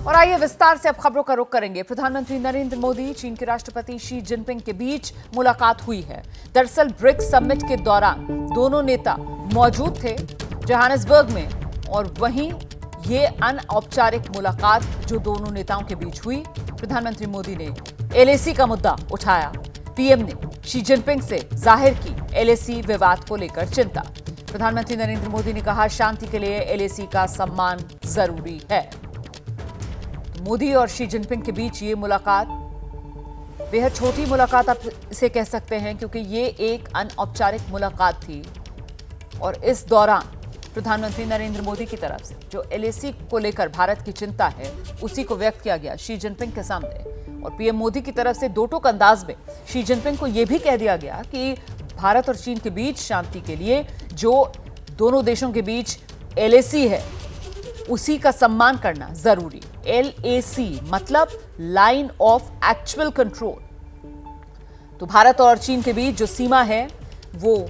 और आइए विस्तार से अब खबरों का रुख करेंगे। प्रधानमंत्री नरेंद्र मोदी चीन के राष्ट्रपति शी जिनपिंग के बीच मुलाकात हुई है। दरअसल ब्रिक्स समिट के दौरान दोनों नेता मौजूद थे जोहानिसबर्ग में, और वहीं ये अनौपचारिक मुलाकात जो दोनों नेताओं के बीच हुई, प्रधानमंत्री मोदी ने एलएसी का मुद्दा उठाया। पीएम ने शी जिनपिंग से जाहिर की एलएसी विवाद को लेकर चिंता। प्रधानमंत्री नरेंद्र मोदी ने कहा, शांति के लिए एलएसी का सम्मान जरूरी है। मोदी और शी जिनपिंग के बीच ये मुलाकात बेहद छोटी मुलाकात आप इसे कह सकते हैं, क्योंकि ये एक अनौपचारिक मुलाकात थी और इस दौरान प्रधानमंत्री नरेंद्र मोदी की तरफ से जो एलएसी को लेकर भारत की चिंता है उसी को व्यक्त किया गया शी जिनपिंग के सामने। और पीएम मोदी की तरफ से दो टूक अंदाज में शी जिनपिंग को यह भी कह दिया गया कि भारत और चीन के बीच शांति के लिए जो दोनों देशों के बीच एलएसी है उसी का सम्मान करना जरूरी। एलएसी मतलब लाइन ऑफ एक्चुअल कंट्रोल। तो भारत और चीन के बीच जो सीमा है वो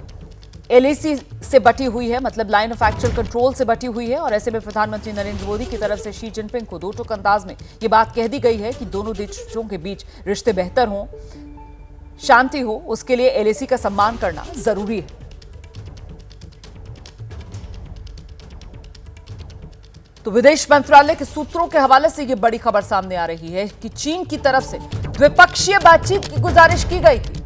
एलएसी से बटी हुई है, मतलब लाइन ऑफ एक्चुअल कंट्रोल से बटी हुई है। और ऐसे में प्रधानमंत्री नरेंद्र मोदी की तरफ से शी जिनपिंग को दो टूक अंदाज में ये बात कह दी गई है कि दोनों देशों के बीच रिश्ते बेहतर हों, शांति हो, उसके लिए एलएसी का सम्मान करना जरूरी है। तो विदेश मंत्रालय के सूत्रों के हवाले से यह बड़ी खबर सामने आ रही है कि चीन की तरफ से द्विपक्षीय बातचीत की गुजारिश की गई थी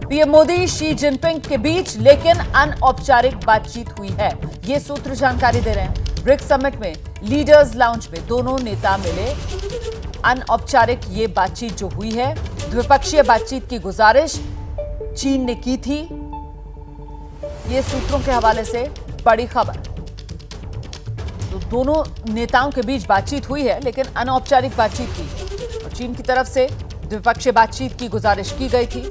पीएम मोदी शी जिनपिंग के बीच, लेकिन अनौपचारिक बातचीत हुई है। ये सूत्र जानकारी दे रहे हैं। ब्रिक्स समिट में लीडर्स लाउंज में दोनों नेता मिले। अनौपचारिक ये बातचीत जो हुई है, द्विपक्षीय बातचीत की गुजारिश चीन ने की थी। ये सूत्रों के हवाले से बड़ी खबर। तो दोनों नेताओं के बीच बातचीत हुई है, लेकिन अनौपचारिक बातचीत हुई है और चीन की तरफ से द्विपक्षीय बातचीत की गुजारिश की गई थी।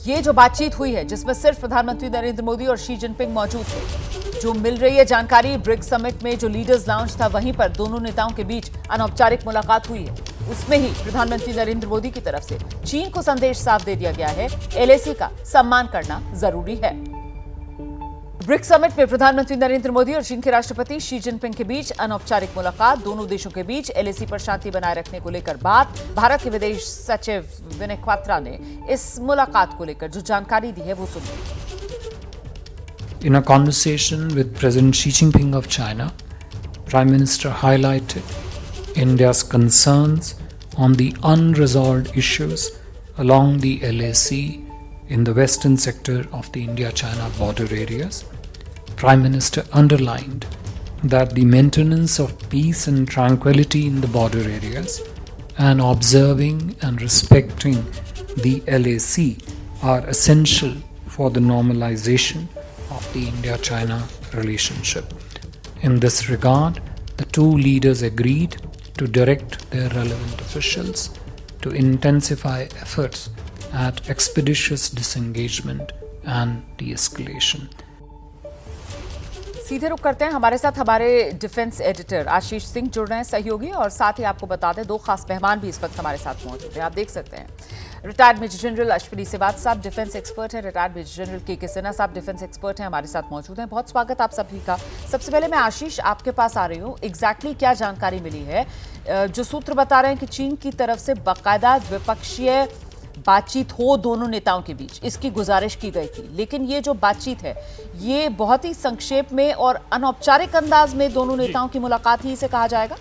ये जो बातचीत हुई है जिसमें सिर्फ प्रधानमंत्री नरेंद्र मोदी और शी जिनपिंग मौजूद थे, जो मिल रही है जानकारी, ब्रिक्स समिट में जो लीडर्स लाउंज था वहीं पर दोनों नेताओं के बीच अनौपचारिक मुलाकात हुई है। उसमें ही प्रधानमंत्री नरेंद्र मोदी की तरफ से चीन को संदेश साफ दे दिया गया है, एलएसी का सम्मान करना जरूरी है। ब्रिक्स समिट में प्रधानमंत्री नरेंद्र मोदी और चीन के राष्ट्रपति शी जिनपिंग के बीच अनौपचारिक मुलाकात, दोनों देशों के बीच एलएसी पर शांति बनाए रखने को लेकर बात। भारत के विदेश सचिव विनय क्वात्रा ने इस मुलाकात को लेकर जो जानकारी दी है वो सुनिए। In a conversation with President Xi Jinping of China, Prime Minister highlighted India's concerns on the unresolved issues along the LAC in the western sector of the India-China border areas. Prime Minister underlined that the maintenance of peace and tranquility in the border areas and observing and respecting the LAC are essential for the normalization of the India-China relationship. In this regard, the two leaders agreed to direct their relevant officials to intensify efforts at expeditious disengagement and de-escalation. सीधे रुक करते हैं। हमारे साथ हमारे defence editor Ashish Singh जुड़ रहे हैं, सहयोगी, और साथ ही आपको बता दें दो खास मेहमान भी इस वक्त हमारे साथ मौजूद हैं। आप देख सकते हैं रिटायर्ड मेजर जनरल अश्विनी सिवात साहब डिफेंस एक्सपर्ट हैं, retired major general K Sinha साहब डिफेंस एक्सपर्ट हैं, हमारे साथ मौजूद हैं। बहुत स्वागत आप सभी का। सबसे पहले मैं आशीष आपके पास आ रही हूँ, एग्जैक्टली क्या जानकारी मिली है? जो सूत्र बता रहे हैं कि चीन की तरफ से बाकायदा द्विपक्षीय बातचीत हो दोनों नेताओं के बीच, इसकी गुजारिश की गई थी, लेकिन ये जो बातचीत है ये बहुत ही संक्षेप में और अनौपचारिक अंदाज में दोनों नेताओं की मुलाकात ही इसे कहा जाएगा।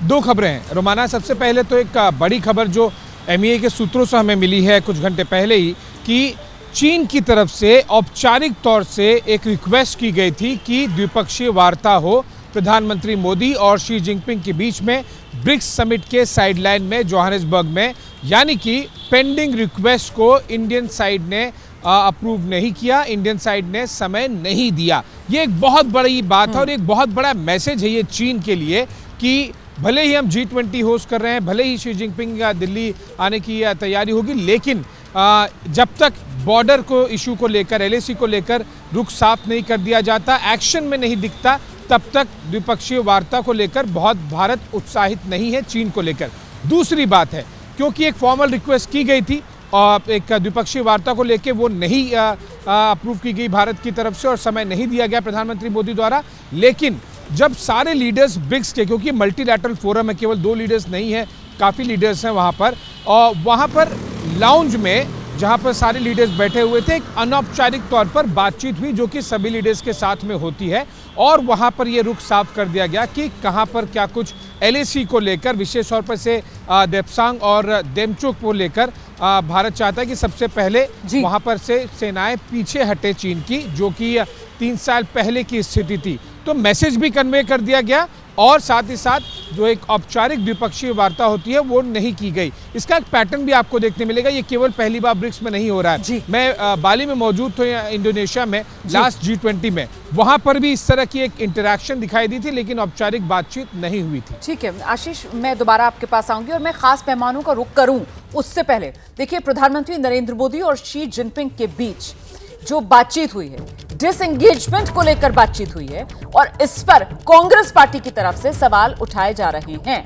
दो खबरें हैं रोमाना। सबसे पहले तो एक बड़ी खबर जो एमईए के सूत्रों से हमें मिली है कुछ घंटे पहले ही, कि चीन की तरफ से औपचारिक तौर से एक रिक्वेस्ट की गई थी कि द्विपक्षीय वार्ता हो प्रधानमंत्री मोदी और शी जिनपिंग के बीच में ब्रिक्स समिट के साइडलाइन में जोहानिसबर्ग में, यानी कि पेंडिंग रिक्वेस्ट को इंडियन साइड ने अप्रूव नहीं किया, इंडियन साइड ने समय नहीं दिया। ये एक बहुत बड़ी बात है और एक बहुत बड़ा मैसेज है ये चीन के लिए कि भले ही हम G20 होस्ट कर रहे हैं, भले ही शी जिनपिंग दिल्ली आने की तैयारी होगी, लेकिन जब तक बॉर्डर को इशू को लेकर, एलएसी को लेकर रुख साफ नहीं कर दिया जाता, एक्शन में नहीं दिखता, तब तक द्विपक्षीय वार्ता को लेकर बहुत भारत उत्साहित नहीं है चीन को लेकर। दूसरी बात है, क्योंकि एक फॉर्मल रिक्वेस्ट की गई थी और एक द्विपक्षीय वार्ता को लेकर वो नहीं अप्रूव की गई भारत की तरफ से और समय नहीं दिया गया प्रधानमंत्री मोदी द्वारा, लेकिन जब सारे लीडर्स ब्रिक्स के, क्योंकि मल्टीलैटरल फोरम है, केवल 2 लीडर्स नहीं है, काफ़ी लीडर्स हैं वहाँ पर, और वहाँ पर लाउंज में जहाँ पर सारे लीडर्स बैठे हुए थे, एक अनौपचारिक तौर पर बातचीत हुई जो कि सभी लीडर्स के साथ में होती है, और वहाँ पर ये रुख साफ कर दिया गया कि कहाँ पर क्या कुछ LAC को लेकर, विशेष तौर पर से देप्सांग और देमचुक को लेकर भारत चाहता है कि सबसे पहले वहाँ पर से सेनाएं पीछे हटे चीन की, जो कि 3 साल पहले की स्थिति थी। तो मैसेज भी कन्वे कर दिया गया, और साथ ही साथ जो एक औपचारिक द्विपक्षीय वार्ता होती है वो नहीं की गई। इसका एक पैटर्न भी आपको देखने मिलेगा, ये केवल पहली बार ब्रिक्स में नहीं हो रहा है। मैं बाली में मौजूद था इंडोनेशिया में लास्ट G20 में, वहां पर भी इस तरह की एक इंटरेक्शन दिखाई दी थी, लेकिन औपचारिक बातचीत नहीं हुई थी। ठीक है आशीष, मैं दोबारा आपके पास आऊंगी और मैं खास मेहमानों का रुख करूं उससे पहले देखिए, प्रधानमंत्री नरेंद्र मोदी और शी जिनपिंग के बीच जो बातचीत हुई है, डिसएंगेजमेंट को लेकर बातचीत हुई है, और इस पर कांग्रेस पार्टी की तरफ से सवाल उठाए जा रहे हैं।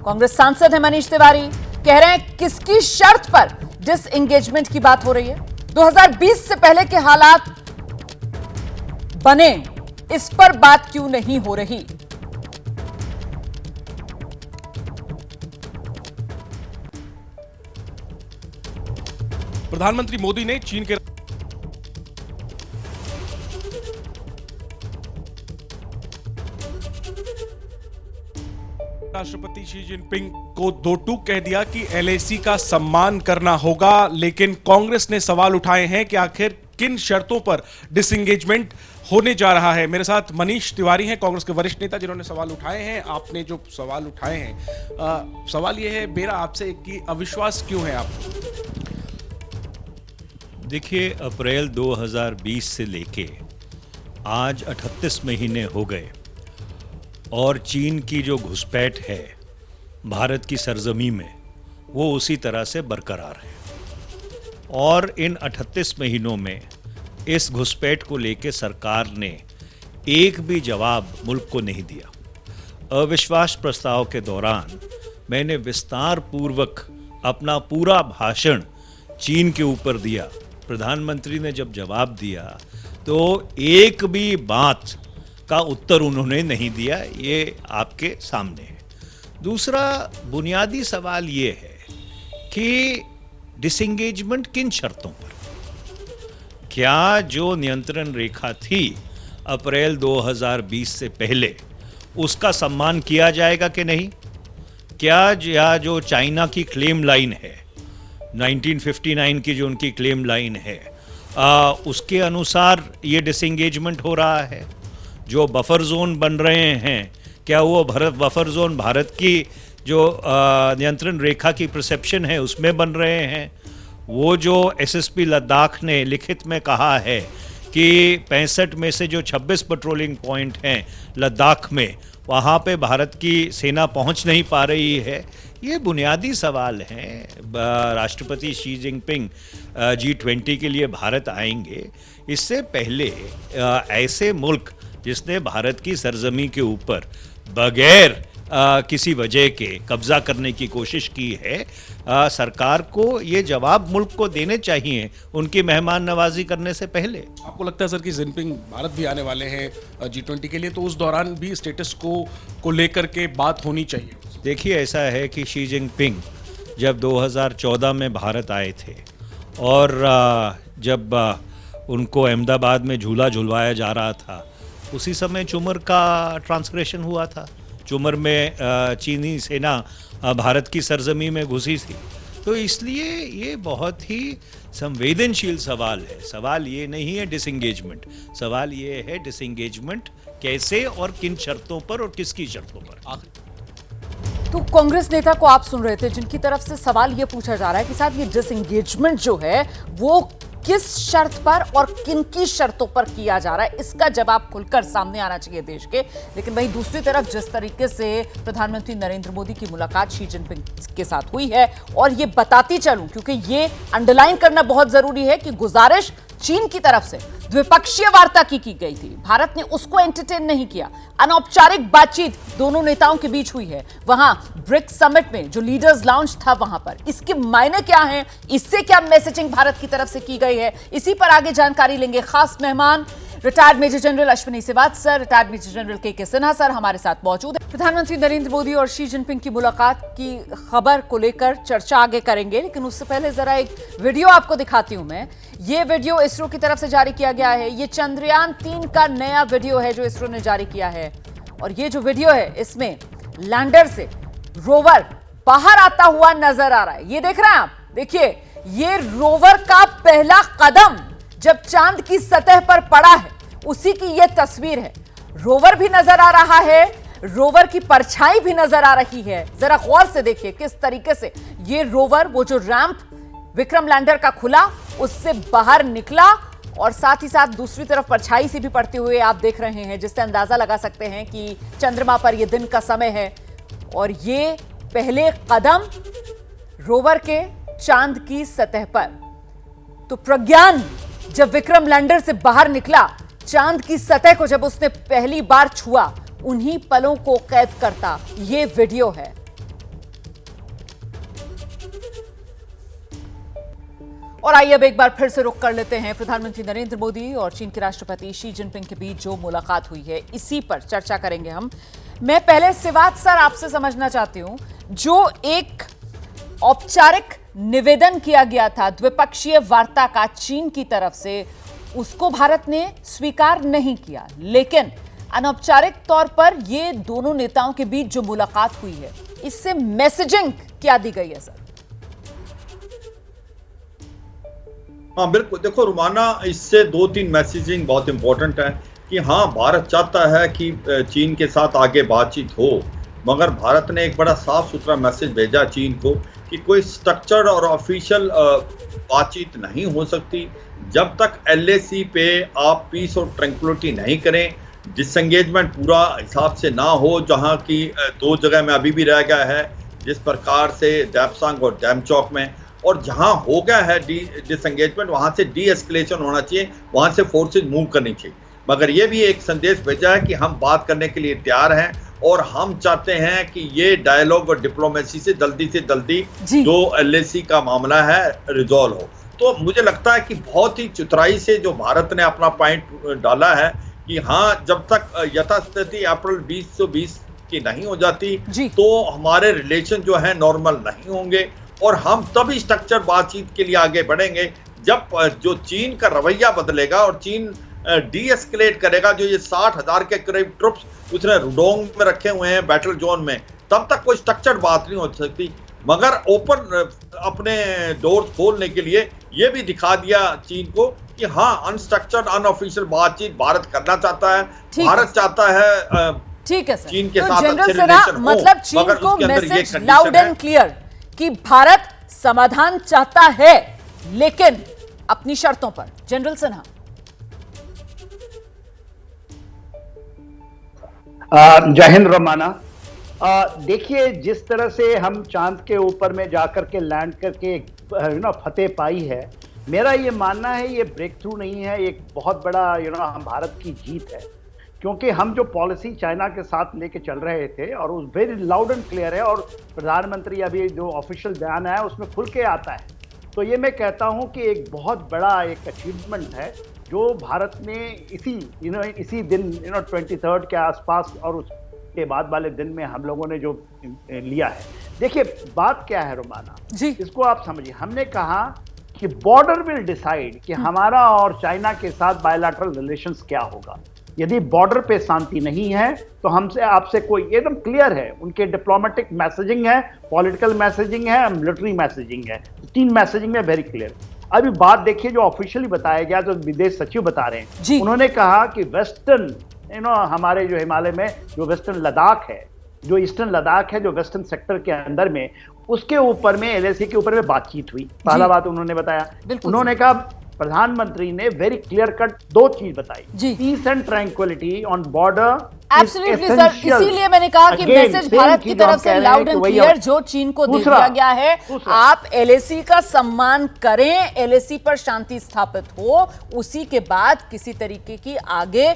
कांग्रेस सांसद है मनीष तिवारी, कह रहे हैं किसकी शर्त पर डिसएंगेजमेंट की बात हो रही है, 2020 से पहले के हालात बने, इस पर बात क्यों नहीं हो रही। प्रधानमंत्री मोदी ने चीन के राष्ट्रपति शी जिनपिंग को 2 टूक कह दिया कि LAC का सम्मान करना होगा, लेकिन कांग्रेस ने सवाल उठाए हैं कि आखिर किन शर्तों पर डिसएंगेजमेंट होने जा रहा है। मेरे साथ मनीष तिवारी हैं, कांग्रेस के वरिष्ठ नेता, जिन्होंने सवाल उठाए हैं। आपने जो सवाल उठाए हैं, सवाल यह है मेरा आपसे कि अविश्वास क्यों है आपको? देखिए, अप्रैल 2020 से लेके आज 38 महीने हो गए, और चीन की जो घुसपैठ है भारत की सरजमी में, वो उसी तरह से बरकरार है। और इन 38 महीनों में इस घुसपैठ को लेके सरकार ने एक भी जवाब मुल्क को नहीं दिया। अविश्वास प्रस्ताव के दौरान मैंने विस्तार पूर्वक अपना पूरा भाषण चीन के ऊपर दिया। प्रधानमंत्री ने जब जवाब दिया तो एक भी बात का उत्तर उन्होंने नहीं दिया, ये आपके सामने है। दूसरा बुनियादी सवाल ये है कि डिसएंगेजमेंट किन शर्तों पर? क्या जो नियंत्रण रेखा थी अप्रैल 2020 से पहले, उसका सम्मान किया जाएगा कि नहीं? क्या जो चाइना की क्लेम लाइन है, 1959 की जो उनकी क्लेम लाइन है, उसके अनुसार ये डिसएंगेजमेंट हो रहा है? जो बफर जोन बन रहे हैं, क्या वो बफर जोन भारत की जो नियंत्रण रेखा की परसेप्शन है उसमें बन रहे हैं? वो जो SSP लद्दाख ने लिखित में कहा है कि 65 में से जो 26 पेट्रोलिंग पॉइंट हैं लद्दाख में, वहाँ पे भारत की सेना पहुँच नहीं पा रही है, ये बुनियादी सवाल हैं। राष्ट्रपति शी जिनपिंग G20 के लिए भारत आएंगे, इससे पहले ऐसे मुल्क जिसने भारत की सरजमी के ऊपर बगैर किसी वजह के कब्जा करने की कोशिश की है, सरकार को ये जवाब मुल्क को देने चाहिए उनकी मेहमान नवाजी करने से पहले। आपको लगता है सर कि जिनपिंग भारत भी आने वाले हैं G20 के लिए, तो उस दौरान भी स्टेटस को लेकर के बात होनी चाहिए? देखिए, ऐसा है कि शी जिनपिंग जब 2014 में भारत आए थे और जब उनको अहमदाबाद में झूला झुलवाया जा रहा था, उसी समय चुमर का ट्रांसग्रेशन हुआ था। चुमर में चीनी सेना भारत की सरजमी में घुसी थी। तो इसलिए ये बहुत ही संवेदनशील सवाल है। सवाल ये नहीं है डिसएंगेजमेंट, सवाल ये है डिसएंगेजमेंट कैसे और किन शर्तों पर और किसकी शर्तों पर। तो कांग्रेस नेता को आप सुन रहे थे, जिनकी तरफ से सवाल ये पूछा जा रहा है कि साहब ये डिसएंगेजमेंट जो है वो किस शर्त पर और किनकी शर्तों पर किया जा रहा है, इसका जवाब खुलकर सामने आना चाहिए देश के। लेकिन वहीं दूसरी तरफ जिस तरीके से प्रधानमंत्री नरेंद्र मोदी की मुलाकात शी जिनपिंग के साथ हुई है, और ये बताती चलूं क्योंकि ये अंडरलाइन करना बहुत जरूरी है कि गुजारिश चीन की तरफ से द्विपक्षीय वार्ता की गई थी। भारत ने उसको एंटरटेन नहीं किया। अनौपचारिक बातचीत दोनों नेताओं के बीच हुई है। वहां ब्रिक्स समिट में जो लीडर्स लाउंज था वहां पर इसके मायने क्या हैं, इससे क्या मैसेजिंग भारत की तरफ से की गई है, इसी पर आगे जानकारी लेंगे। खास मेहमान retired major general Ashwini Srivastava, retired major general K Sinha sir हमारे साथ मौजूद है। प्रधानमंत्री नरेंद्र मोदी और शी जिनपिंग की मुलाकात की खबर को लेकर चर्चा आगे करेंगे, लेकिन उससे पहले जरा एक वीडियो आपको दिखाती हूं मैं। ये वीडियो इसरो की तरफ से जारी किया गया है। ये चंद्रयान 3 का नया वीडियो है जो इसरो ने जारी किया है। और ये जो वीडियो है इसमें लैंडर से रोवर बाहर आता हुआ नजर आ रहा है। ये देख रहे हैं आप, देखिए ये रोवर का पहला कदम जब चांद की सतह पर पड़ा है उसी की यह तस्वीर है। रोवर भी नजर आ रहा है, रोवर की परछाई भी नजर आ रही है। जरा गौर से देखिए किस तरीके से ये रोवर, वो जो रैंप विक्रम लैंडर का खुला उससे बाहर निकला और साथ ही साथ दूसरी तरफ परछाई से भी पड़ते हुए आप देख रहे हैं, जिससे अंदाजा लगा सकते हैं कि चंद्रमा पर यह दिन का समय है। और ये पहले कदम रोवर के चांद की सतह पर। तो प्रज्ञान जब विक्रम लैंडर से बाहर निकला, चांद की सतह को जब उसने पहली बार छुआ, उन्हीं पलों को कैद करता ये वीडियो है। और आइए अब एक बार फिर से रुख कर लेते हैं प्रधानमंत्री नरेंद्र मोदी और चीन के राष्ट्रपति शी जिनपिंग के बीच जो मुलाकात हुई है इसी पर चर्चा करेंगे हम। मैं पहले सिवात सर आपसे समझना चाहती हूं, जो एक औपचारिक निवेदन किया गया था द्विपक्षीय वार्ता का चीन की तरफ से, उसको भारत ने स्वीकार नहीं किया, लेकिन अनौपचारिक तौर पर ये दोनों नेताओं के बीच जो मुलाकात हुई है इससे मैसेजिंग क्या दी गई है सर? हाँ बिल्कुल, देखो रुमाना, इससे 2-3 मैसेजिंग बहुत इंपॉर्टेंट है कि हाँ, भारत चाहता है कि चीन के साथ आगे बातचीत हो, मगर भारत ने एक बड़ा साफ सुथरा मैसेज भेजा चीन को कि कोई स्ट्रक्चर्ड और ऑफिशियल बातचीत नहीं हो सकती जब तक LAC पे आप पीस और ट्रैंक्विलिटी नहीं करें, डिसएंगेजमेंट पूरा हिसाब से ना हो, जहाँ की 2 जगह में अभी भी रह गया है, जिस प्रकार से डैपसांग और डैमचौक में, और जहाँ हो गया है डिसएंगेजमेंट वहाँ से डी एस्केलेशन होना चाहिए, वहाँ से फोर्सेज मूव करनी चाहिए। मगर ये भी एक संदेश भेजा है कि हम बात करने के लिए तैयार हैं और हम चाहते हैं कि ये डायलॉग और डिप्लोमेसी से जल्दी जो LAC का मामला है रिजॉल्व हो। तो मुझे लगता है कि बहुत ही चतुराई से जो भारत ने अपना पॉइंट डाला है कि हाँ, जब तक यथास्थिति अप्रैल 2020 की नहीं हो जाती तो हमारे रिलेशन जो है नॉर्मल नहीं होंगे, और हम तभी स्ट्रक्चर बातचीत के लिए आगे बढ़ेंगे जब जो चीन का रवैया बदलेगा और चीन डी एस्केलेट करेगा। जो ये 60,000 के करीब ट्रुप्स उसने रुडोंग में रखे हुए हैं बैटल जोन में, तब तक कोई स्ट्रक्चर्ड बात नहीं हो सकती। मगर ओपन अपने डोर्स खोलने के लिए ये भी दिखा दिया चीन को कि हाँ, अनस्ट्रक्चर्ड अनऑफिशियल बातचीत भारत करना चाहता है। भारत चाहता है ठीक है सर, चीन के तो साथ जनरल अच्छे सेना रिलेशन हो, मतलब चीन मगर को उसके अंदर ये मैसेज कंडीशन लाउड है एंड क्लियर कि भारत समाधान चाहता है लेकिन अपनी शर्तों पर। जनरल सिन्हा। जय हिंद रोमाना। देखिए, जिस तरह से हम चांद के ऊपर में जाकर के लैंड करके फतेह पाई है, मेरा ये मानना है ये ब्रेक थ्रू नहीं है, एक बहुत बड़ा हम भारत की जीत है, क्योंकि हम जो पॉलिसी चाइना के साथ लेके चल रहे थे और उस वेरी लाउड एंड क्लियर है, और प्रधानमंत्री अभी जो ऑफिशियल बयान है उसमें खुल के आता है। तो ये मैं कहता हूँ कि एक बहुत बड़ा एक अचीवमेंट है जो भारत ने इसी दिन 23 के आसपास और उसके बाद वाले दिन में हम लोगों ने जो लिया है। देखिए बात क्या है रोमाना जी, इसको आप समझिए। हमने कहा कि बॉर्डर विल डिसाइड कि हमारा और चाइना के साथ बायलैटरल रिलेशंस क्या होगा। यदि बॉर्डर पे शांति नहीं है तो हमसे आपसे कोई एकदम क्लियर है, उनके डिप्लोमेटिक मैसेजिंग है, पॉलिटिकल मैसेजिंग है, मिलिट्री मैसेजिंग है, 3 मैसेजिंग में वेरी क्लियर। अभी बात देखिए जो ऑफिशियली बताया गया, जो विदेश सचिव बता रहे हैं, उन्होंने कहा कि वेस्टर्न हमारे जो हिमालय में जो वेस्टर्न लद्दाख है, जो ईस्टर्न लद्दाख है, जो वेस्टर्न सेक्टर के अंदर में, उसके ऊपर में LAC के ऊपर में बातचीत हुई। पहला बात उन्होंने बताया, उन्होंने कहा प्रधानमंत्री ने वेरी क्लियर कट 2 चीज बताई, peace and tranquillity on border absolutely sir, इसीलिए मैंने कहा कि मैसेज भारत की तरफ से लाउड एंड क्लियर जो चीन को दे दिया गया है, आप एलएसी का सम्मान करें, एलएसी पर शांति स्थापित हो, उसी के बाद किसी तरीके की आगे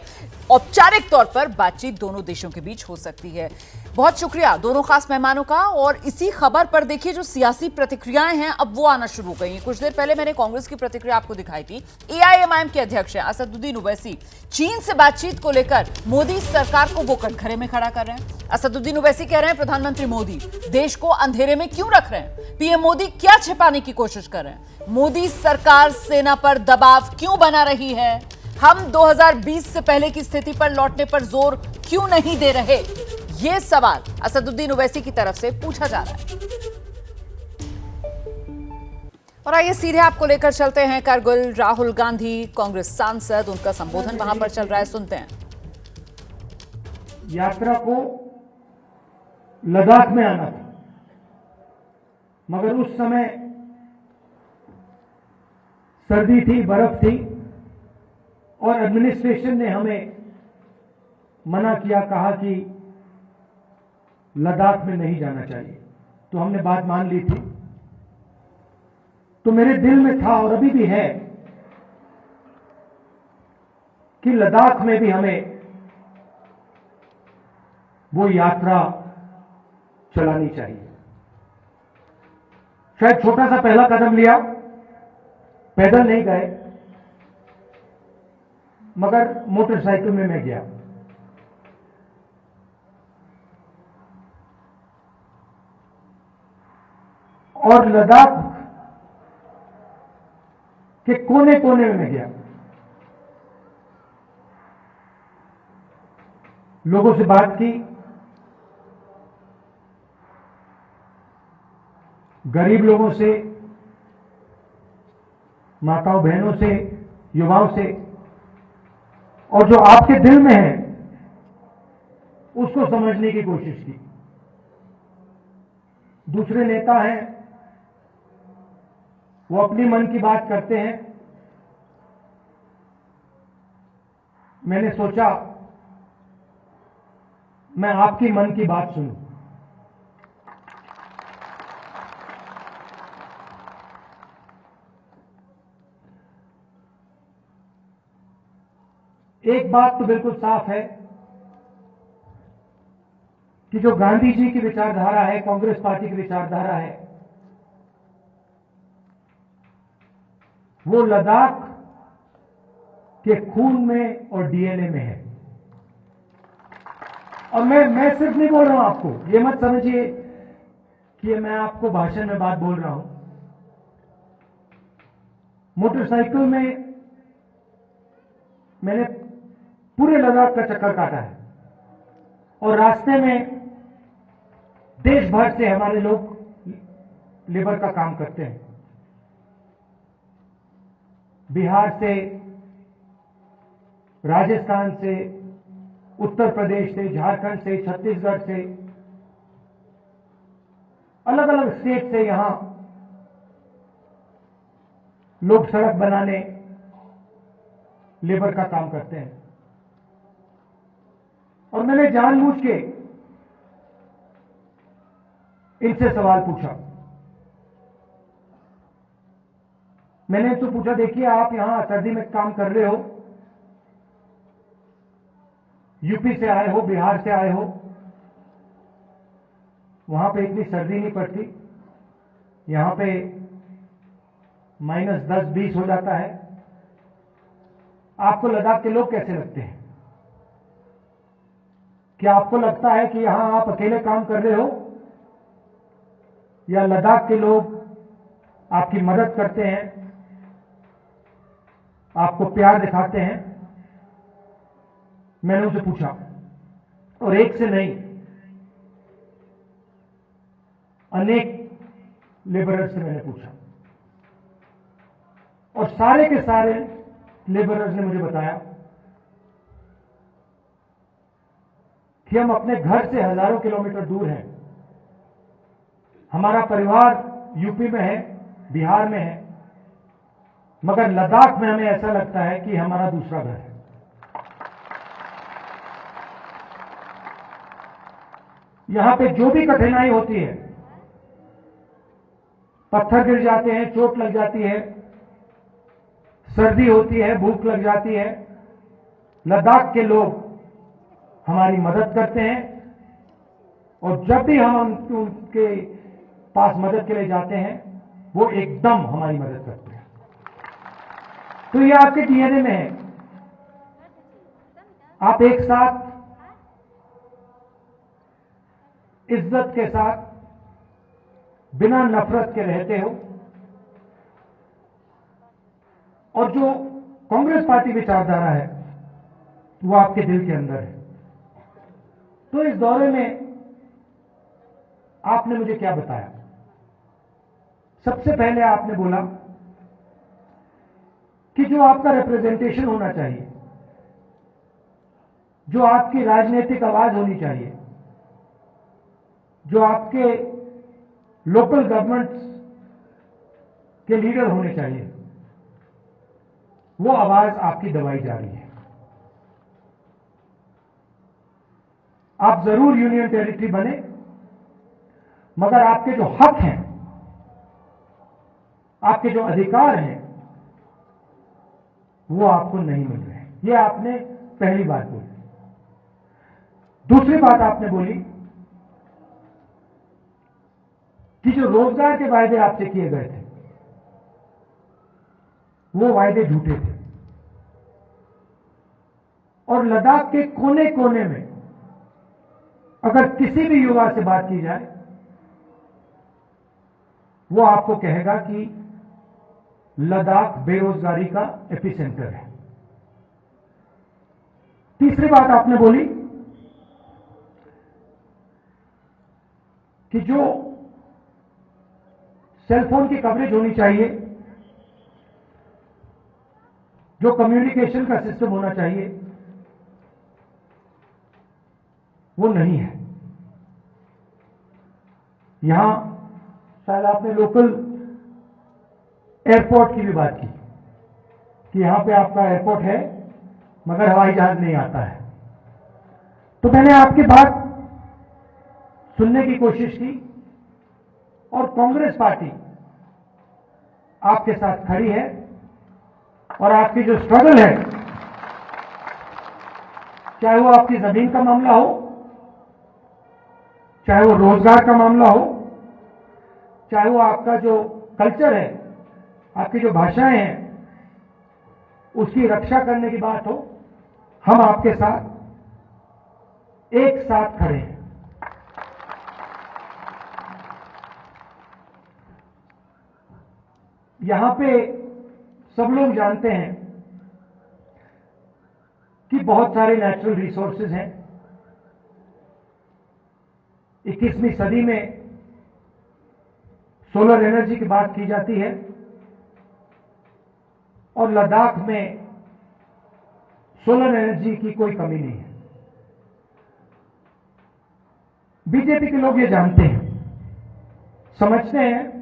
औपचारिक तौर पर बातचीत दोनों देशों के बीच हो सकती है। बहुत शुक्रिया दोनों खास मेहमानों का। और इसी खबर पर देखिए जो सियासी प्रतिक्रियाएं हैं अब वो आना शुरू हो गई हैं। कुछ देर पहले मैंने कांग्रेस की प्रतिक्रिया आपको दिखाई थी। एआईएमआईएम के अध्यक्ष हैं असदुद्दीन ओवैसी, चीन से बातचीत को लेकर मोदी सरकार को वो कटघरे में खड़ा कर रहे हैं। असदुद्दीन ओवैसी कह रहे हैं प्रधानमंत्री मोदी देश को अंधेरे में क्यों रख रहे हैं, पीएम मोदी क्या छिपाने की कोशिश कर रहे हैं, मोदी सरकार सेना पर दबाव क्यों बना रही है, हम 2020 से पहले की स्थिति पर लौटने पर जोर क्यों नहीं दे रहे, ये सवाल असदुद्दीन ओवैसी की तरफ से पूछा जा रहा है। और आइए सीधे आपको लेकर चलते हैं कारगिल। राहुल गांधी कांग्रेस सांसद, उनका संबोधन वहां पर चल रहा है, सुनते हैं। यात्रा को लद्दाख में आना था, मगर उस समय सर्दी थी, बर्फ थी और एडमिनिस्ट्रेशन ने हमें मना किया, कहा कि लद्दाख में नहीं जाना चाहिए। तो हमने बात मान ली थी। तो मेरे दिल में था और अभी भी है कि लद्दाख में भी हमें वो यात्रा चलानी चाहिए। शायद छोटा सा पहला कदम लिया, पैदल नहीं गए, मगर मोटरसाइकिल में मैं गया। और लद्दाख के कोने कोने में मैं गया, लोगों से बात की, गरीब लोगों से, माताओं बहनों से, युवाओं से, और जो आपके दिल में है उसको समझने की कोशिश की। दूसरे नेता हैं, वो अपनी मन की बात करते हैं। मैंने सोचा मैं आपकी मन की बात सुनूं। एक बात तो बिल्कुल साफ है कि जो गांधी जी की विचारधारा है, कांग्रेस पार्टी की विचारधारा है, वो लद्दाख के खून में और डीएनए में है। और मैं सिर्फ नहीं बोल रहा हूं आपको, ये मत समझिए कि मैं आपको भाषण में बात बोल रहा हूं। मोटरसाइकिल में मैंने पूरे लद्दाख का चक्कर काटा है और रास्ते में देश भर से हमारे लोग लेबर का काम करते हैं। बिहार से, राजस्थान से, उत्तर प्रदेश से, झारखंड से, छत्तीसगढ़ से, अलग अलग स्टेट से यहां लोग सड़क बनाने, लेबर का काम करते हैं। और मैंने जानबूझ के इनसे सवाल पूछा। मैंने तो पूछा, देखिए आप यहां सर्दी में काम कर रहे हो, यूपी से आए हो, बिहार से आए हो, वहां पे इतनी सर्दी नहीं पड़ती, यहां पे -10-20 हो जाता है, आपको लद्दाख के लोग कैसे लगते हैं? क्या आपको लगता है कि यहां आप अकेले काम कर रहे हो या लद्दाख के लोग आपकी मदद करते हैं, आपको प्यार दिखाते हैं? मैंने उनसे पूछा और एक से नहीं, अनेक लेबरर्स से मैंने पूछा और सारे के सारे लेबरर्स ने मुझे बताया कि हम अपने घर से हजारों किलोमीटर दूर हैं, हमारा परिवार यूपी में है, बिहार में है, मगर लद्दाख में हमें ऐसा लगता है कि हमारा दूसरा घर है। यहां पे जो भी कठिनाई होती है, पत्थर गिर जाते हैं, चोट लग जाती है, सर्दी होती है, भूख लग जाती है, लद्दाख के लोग हमारी मदद करते हैं और जब भी हम उनके पास मदद के लिए जाते हैं वो एकदम हमारी मदद करते हैं। तो ये आपके डीएनए में है। आप एक साथ इज्जत के साथ बिना नफरत के रहते हो और जो कांग्रेस पार्टी विचारधारा है वो आपके दिल के अंदर है। तो इस दौरे में आपने मुझे क्या बताया? सबसे पहले आपने बोला कि जो आपका रिप्रेजेंटेशन होना चाहिए, जो आपकी राजनीतिक आवाज होनी चाहिए, जो आपके लोकल गवर्नमेंट्स के लीडर होने चाहिए, वो आवाज आपकी दबाई जा रही है। आप जरूर यूनियन टेरिटरी बने, मगर आपके जो हक हैं, आपके जो अधिकार हैं, वो आपको नहीं मिल रहे हैं। ये आपने पहली बात बोली। दूसरी बात आपने बोली कि जो रोजगार के वायदे आपसे किए गए थे वो वायदे झूठे थे और लद्दाख के कोने कोने में अगर किसी भी युवा से बात की जाए वो आपको कहेगा कि लद्दाख बेरोजगारी का एपिसेंटर है। तीसरी बात आपने बोली कि जो सेलफोन की कवरेज होनी चाहिए, जो कम्युनिकेशन का सिस्टम होना चाहिए, वो नहीं है। यहां शायद आपने लोकल एयरपोर्ट की भी बात की कि यहां पे आपका एयरपोर्ट है मगर हवाई जहाज नहीं आता है। तो मैंने आपकी बात सुनने की कोशिश की और कांग्रेस पार्टी आपके साथ खड़ी है और आपकी जो स्ट्रगल है, चाहे वो आपकी जमीन का मामला हो, चाहे वो रोजगार का मामला हो, चाहे वो आपका जो कल्चर है, आपकी जो भाषाएं हैं, उसकी रक्षा करने की बात हो, हम आपके साथ एक साथ खड़े हैं। यहां पे सब लोग जानते हैं कि बहुत सारे नेचुरल रिसोर्सेज हैं। 21वीं सदी में सोलर एनर्जी की बात की जाती है और लद्दाख में सोलर एनर्जी की कोई कमी नहीं है। बीजेपी के लोग ये जानते हैं, समझते हैं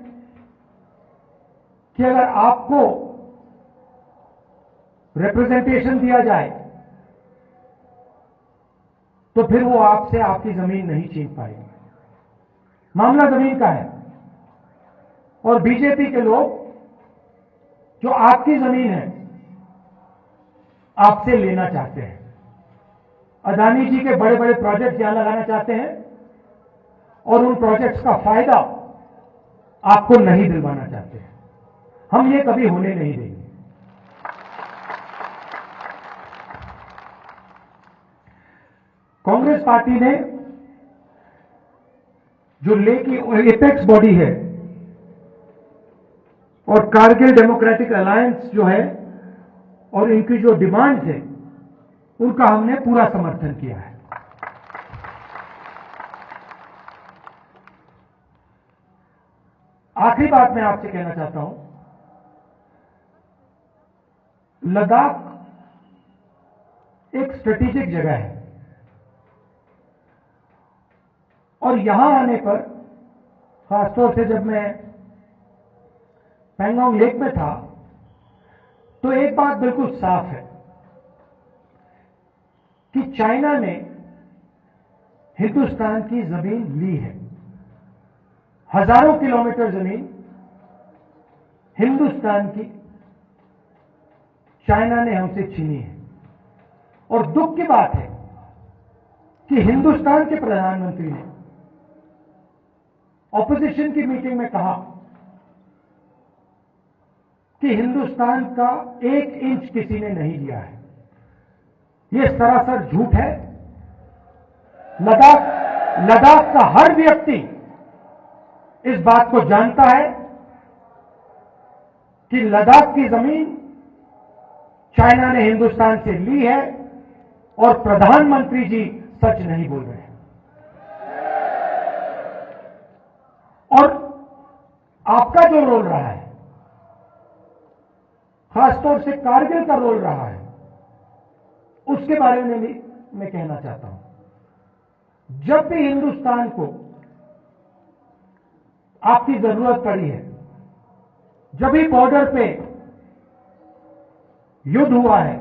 कि अगर आपको रिप्रेजेंटेशन दिया जाए तो फिर वो आपसे आपकी जमीन नहीं छीन पाएंगे। मामला जमीन का है और बीजेपी के लोग जो आपकी जमीन है आपसे लेना चाहते हैं। अदानी जी के बड़े बड़े प्रोजेक्ट यहां लगाना चाहते हैं और उन प्रोजेक्ट्स का फायदा आपको नहीं दिलवाना चाहते हैं। हम ये कभी होने नहीं देंगे। कांग्रेस पार्टी ने जो ले की एपेक्स बॉडी है और कारगिल डेमोक्रेटिक अलायंस जो है और इनकी जो डिमांड्स है उनका हमने पूरा समर्थन किया है। आखिरी बात मैं आपसे कहना चाहता हूं, लद्दाख एक स्ट्रेटेजिक जगह है और यहां आने पर, खासतौर से जब मैं पैंगोंग लेक में था, तो एक बात बिल्कुल साफ है कि चाइना ने हिंदुस्तान की जमीन ली है। हजारों किलोमीटर जमीन हिंदुस्तान की चाइना ने हमसे छीनी है। और दुख की बात है कि हिंदुस्तान के प्रधानमंत्री ने ऑपोजिशन की मीटिंग में कहा कि हिंदुस्तान का 1 इंच किसी ने नहीं लिया है। यह सरासर झूठ है। लद्दाख का हर व्यक्ति इस बात को जानता है कि लद्दाख की जमीन चाइना ने हिंदुस्तान से ली है और प्रधानमंत्री जी सच नहीं बोल रहे हैं। और आपका जो रोल रहा है, खासतौर से कारगिल का रोल रहा है, उसके बारे में भी मैं कहना चाहता हूं। जब भी हिंदुस्तान को आपकी जरूरत पड़ी है, जब भी बॉर्डर पे युद्ध हुआ है,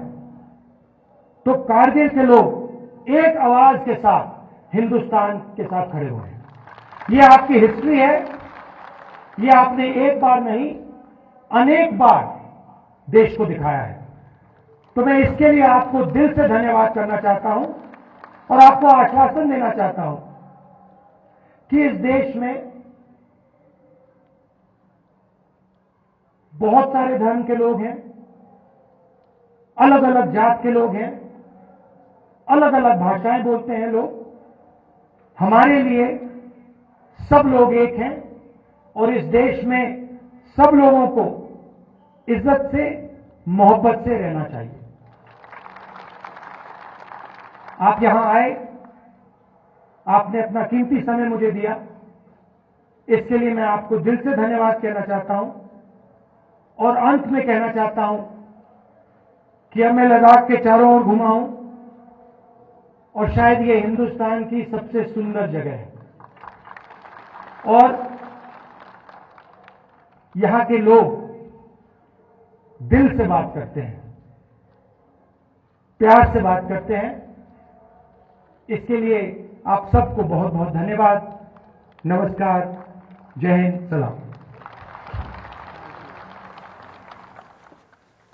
तो कारगिल के लोग एक आवाज के साथ हिंदुस्तान के साथ खड़े हुए हैं। यह आपकी हिस्ट्री है। यह आपने एक बार नहीं, अनेक बार देश को दिखाया है। तो मैं इसके लिए आपको दिल से धन्यवाद करना चाहता हूं और आपको आश्वासन देना चाहता हूं कि इस देश में बहुत सारे धर्म के लोग हैं, अलग अलग जात के लोग हैं, अलग अलग भाषाएं बोलते हैं लोग। हमारे लिए सब लोग एक हैं और इस देश में सब लोगों को इज्जत से, मोहब्बत से रहना चाहिए। आप यहां आए, आपने अपना कीमती समय मुझे दिया, इसके लिए मैं आपको दिल से धन्यवाद कहना चाहता हूं। और अंत में कहना चाहता हूं कि अब मैं लद्दाख के चारों ओर घुमा हूं और शायद ये हिंदुस्तान की सबसे सुंदर जगह है। और यहां के लोग दिल से बात करते हैं, प्यार से बात करते हैं। इसके लिए आप सबको बहुत बहुत धन्यवाद। नमस्कार, जय हिंद, सलाम।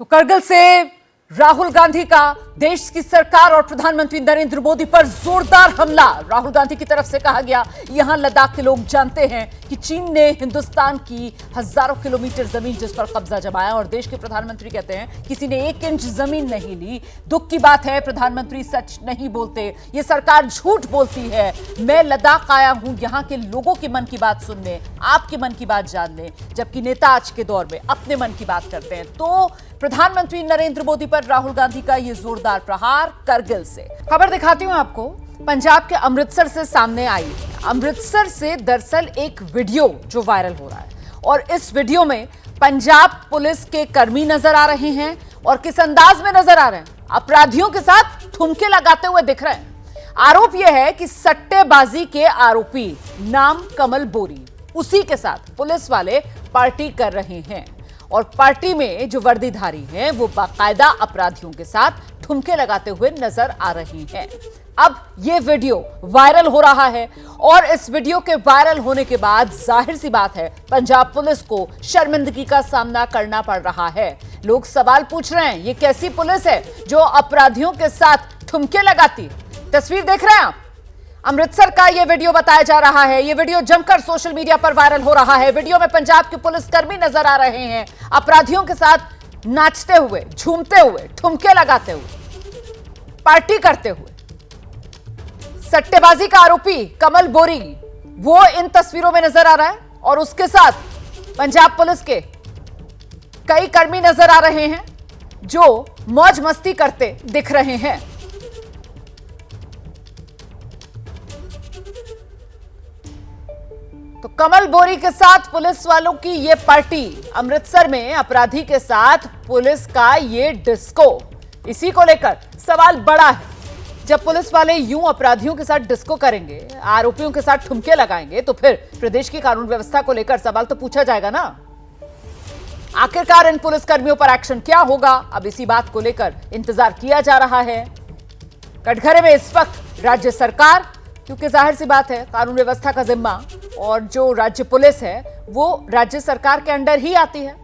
तो करगिल से राहुल गांधी का देश की सरकार और प्रधानमंत्री नरेंद्र मोदी पर जोरदार हमला। राहुल गांधी की तरफ से कहा गया, यहां लद्दाख के लोग जानते हैं कि चीन ने हिंदुस्तान की हजारों किलोमीटर जमीन जिस पर कब्जा जमाया, और देश के प्रधानमंत्री कहते हैं किसी ने 1 इंच जमीन नहीं ली। दुख की बात है, प्रधानमंत्री सच नहीं बोलते, ये सरकार झूठ बोलती है। मैं लद्दाख आया हूं यहां के लोगों के मन की बात सुनने, आपके मन की बात जानने, जबकि नेता आज के दौर में अपने मन की बात करते हैं। तो प्रधानमंत्री नरेंद्र मोदी पर राहुल गांधी का यह जोरदार प्रहार करगिल से। खबर दिखाती हूं आपको, पंजाब के अमृतसर से सामने आई है। अमृतसर से दरअसल एक वीडियो जो वायरल हो रहा है, और इस वीडियो में पंजाब पुलिस के कर्मी नजर आ रहे हैं और किस अंदाज में नजर आ रहे हैं, अपराधियों के साथ ठुमके लगाते हुए दिख रहे हैं। आरोप यह है कि सट्टेबाजी के आरोपी नाम कमल बोरी, उसी के साथ पुलिस वाले पार्टी कर रहे हैं, और पार्टी में जो वर्दीधारी हैं वो बाकायदा अपराधियों के साथ ठुमके लगाते हुए नजर आ रही हैं। अब ये वीडियो वायरल हो रहा है, और इस वीडियो के वायरल होने के बाद जाहिर सी बात है पंजाब पुलिस को शर्मिंदगी का सामना करना पड़ रहा है। लोग सवाल पूछ रहे हैं, ये कैसी पुलिस है जो अपराधियों के साथ ठुमके लगाती? तस्वीर देख रहे हैं आप, अमृतसर का यह वीडियो बताया जा रहा है। यह वीडियो जमकर सोशल मीडिया पर वायरल हो रहा है। वीडियो में पंजाब के पुलिसकर्मी नजर आ रहे हैं अपराधियों के साथ नाचते हुए, झूमते हुए, ठुमके लगाते हुए, पार्टी करते हुए। सट्टेबाजी का आरोपी कमल बोरी वो इन तस्वीरों में नजर आ रहा है, और उसके साथ पंजाब पुलिस के कई कर्मी नजर आ रहे हैं जो मौज मस्ती करते दिख रहे हैं। तो कमल बोरी के साथ पुलिस वालों की यह पार्टी, अमृतसर में अपराधी के साथ पुलिस का यह डिस्को, इसी को लेकर सवाल बड़ा है। जब पुलिस वाले यूं अपराधियों के साथ डिस्को करेंगे, आरोपियों के साथ ठुमके लगाएंगे, तो फिर प्रदेश की कानून व्यवस्था को लेकर सवाल तो पूछा जाएगा ना। आखिरकार इन पुलिसकर्मियों पर एक्शन क्या होगा, अब इसी बात को लेकर इंतजार किया जा रहा है। कटघरे में इस वक्त राज्य सरकार, क्योंकि जाहिर सी बात है कानून व्यवस्था का जिम्मा और जो राज्य पुलिस है वो राज्य सरकार के अंडर ही आती है।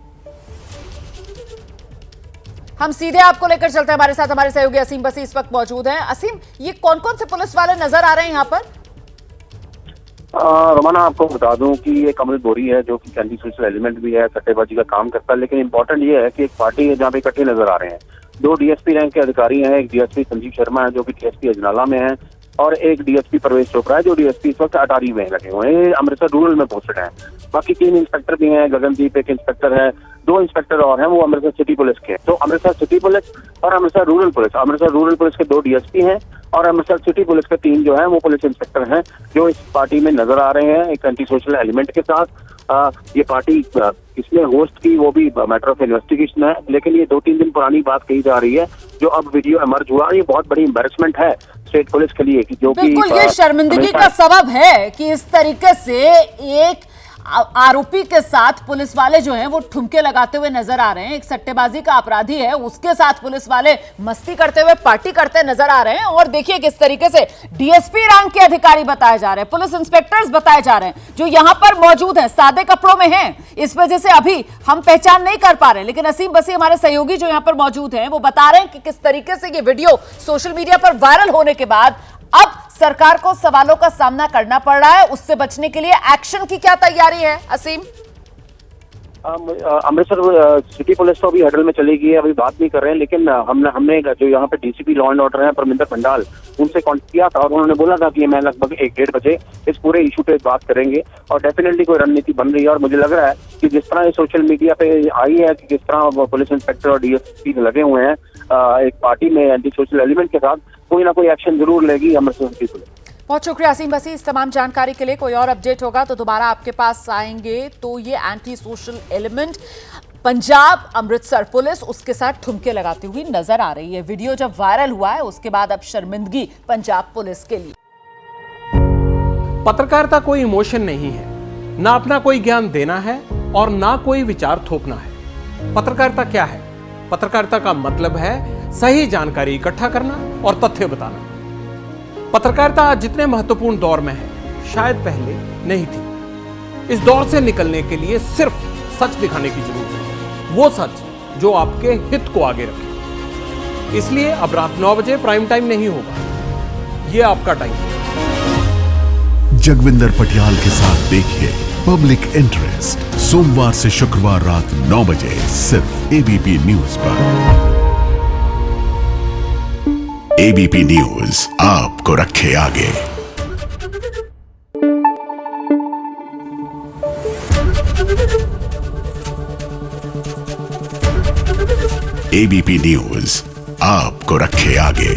हम सीधे आपको लेकर चलते हैं, हमारे साथ हमारे सहयोगी असीम बसी इस वक्त मौजूद हैं। असीम, ये कौन कौन से पुलिस वाले नजर आ रहे हैं यहाँ पर? रमाना, आपको बता दूं कि ये कमल बोरी है जो कि एंटी सोशल एलिमेंट भी है, सट्टेबाजी का काम करता है, लेकिन इंपॉर्टेंट ये है कि एक पार्टी है जहाँ पे इकट्ठे नजर आ रहे हैं। 2 डीएसपी रैंक के अधिकारी हैं, एक डीएसपी संजीव शर्मा है जो कि डीएसपी अजनाला में है, और एक डीएसपी परवेश चोपड़ा है जो डीएसपी इस वक्त अटारी में लगे हुए हैं, अमृतसर रूरल में पोस्टेड हैं। बाकी 3 इंस्पेक्टर भी हैं, गगनदीप एक इंस्पेक्टर है, 2 इंस्पेक्टर और हैं वो अमृतसर सिटी पुलिस के। तो अमृतसर सिटी पुलिस और अमृतसर रूरल पुलिस के 2 डीएसपी हैं और अमृतसर सिटी पुलिस के 3 जो हैं वो पुलिस इंस्पेक्टर हैं जो इस पार्टी में नजर आ रहे हैं एक एंटी सोशल एलिमेंट के साथ। ये पार्टी इसने होस्ट की वो भी मैटर ऑफ इन्वेस्टिगेशन है, लेकिन ये 2-3 दिन पुरानी बात कही जा रही है जो अब वीडियो इमर्ज हुआ। ये बहुत बड़ी एम्बैरेसमेंट है स्टेट पुलिस के लिए कि जो कि बिल्कुल ये शर्मिंदगी का सबब है कि इस तरीके से एक आरोपी के साथ पुलिस वाले जो हैं वो ठुमके लगाते हुए नजर आ रहे हैं। एक सट्टेबाजी का अपराधी है, उसके साथ पुलिस वाले मस्ती करते हुए पार्टी करते नजर आ रहे हैं। और देखिए किस तरीके से डीएसपी रैंक के अधिकारी बताए जा रहे हैं, पुलिस इंस्पेक्टर्स बताए जा रहे हैं जो यहां पर मौजूद हैं, सादे कपड़ों में हैं, इस वजह से अभी हम पहचान नहीं कर पा रहे हैं। लेकिन असीम बसी हमारे सहयोगी जो यहां पर मौजूद हैं वो बता रहे हैं कि किस तरीके से ये वीडियो सोशल मीडिया पर वायरल होने के बाद अब सरकार को सवालों का सामना करना पड़ रहा है। उससे बचने के लिए एक्शन की क्या तैयारी है असीम? अमृतसर सिटी पुलिस तो अभी हडल में चली गई है, अभी बात नहीं कर रहे हैं, लेकिन हमने जो यहाँ पे डीसीपी लॉ एंड ऑर्डर हैं परमिंदर पंडाल, उनसे कॉन्टेक्ट किया था और उन्होंने बोला था कि मैं लगभग 1-1:30 बजे इस पूरे इशू पे बात करेंगे और डेफिनेटली कोई रणनीति बन रही है। और मुझे लग रहा है कि जिस तरह ये सोशल मीडिया पे आई है कि किस तरह पुलिस इंस्पेक्टर और डीएसपी लगे हुए हैं एक पार्टी में एंटी सोशल एलिमेंट के साथ, कोई ना कोई एक्शन जरूर लेगी अमृतसर सिटी पुलिस। बहुत शुक्रिया असीम बसी इस तमाम जानकारी के लिए। कोई और अपडेट होगा तो दोबारा आपके पास आएंगे। तो ये anti social element Punjab Amritsar police उसके साथ ठुमके लगाती हुई नजर आ रही है। वीडियो जब वायरल हुआ है उसके बाद अब शर्मिंदगी पंजाब पुलिस के लिए। पत्रकारिता कोई इमोशन नहीं है, ना अपना कोई ज्ञान देना है और ना कोई विचार थोपना है। पत्रकारिता क्या है? पत्रकारिता का मतलब है सही जानकारी इकट्ठा करना और तथ्य बताना। पत्रकारिता आज जितने महत्वपूर्ण दौर में है शायद पहले नहीं थी। इस दौर से निकलने के लिए सिर्फ सच दिखाने की जरूरत है, वो सच जो आपके हित को आगे रखे। इसलिए अब रात 9 बजे प्राइम टाइम नहीं होगा, ये आपका टाइम है। जगविंदर पटियाल के साथ देखिए पब्लिक इंटरेस्ट सोमवार से शुक्रवार रात 9 बजे सिर्फ एबीपी न्यूज पर। एबीपी न्यूज आपको रखे आगे। एबीपी न्यूज आपको रखे आगे।